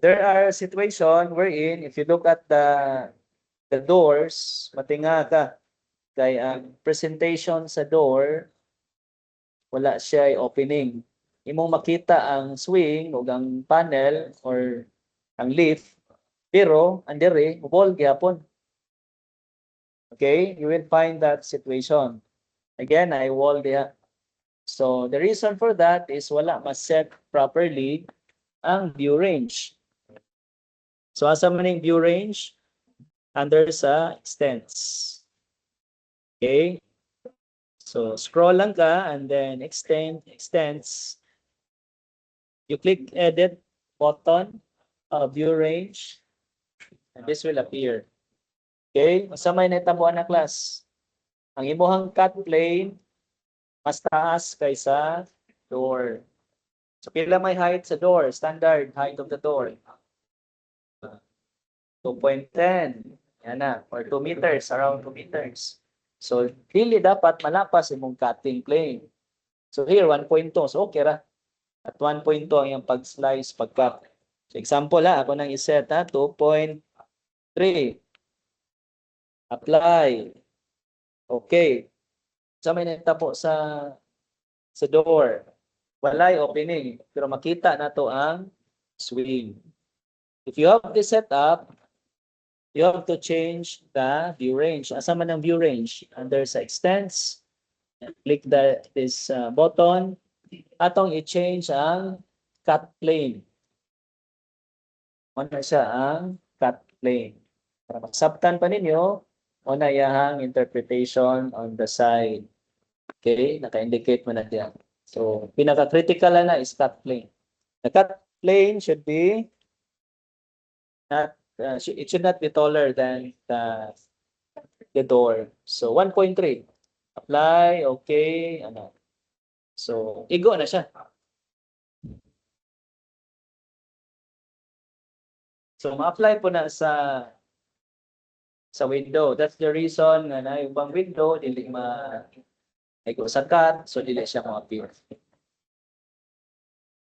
there are situations wherein if you look at the doors, matinga ka. Kay ang presentation sa door, wala siya opening. Imong makita ang swing o ang panel or ang lift, pero andere, mubol gyapon. Okay, you will find that situation. Again, I wall diha. So the reason for that is wala ma-set properly ang view range. So asa man yung view range? Under sa extents. Okay? So scroll lang ka and then extents. You click edit button of view range and this will appear. Okay? Asa may nahitabuan na class? Ang imuhang cut plane mas taas kaysa door. So pila may height sa door? Standard height of the door. 2.10. Yan na. Or 2 meters. Around 2 meters. So, dili dapat malapas imong cutting plane. So, here, 1.2. So, okay ra. At 1.2 ang yung pag-slice, pag-cut. So, example ha, ako nang iset ha, 2.3. Apply. Okay. So, may nagtapo sa door. Walay opening. Pero makita na to ang swing. If you have this setup, you have to change the view range. Asa man ang view range? Under sa extents, click this button. Atong i-change ang cut plane. Ano siya ang cut plane. Para masabtan pa ninyo, una yahang interpretation on the side. Okay, naka-indicate mo na diyan. So, pinaka-critical na is cut plane. The cut plane should be not it should not be taller than the door. So 1.3. Apply, okay, ano. So igo na siya. So ma-apply po na sa window. That's the reason nga na yung bang window dili igo sa cut, so dili siya ma-appear.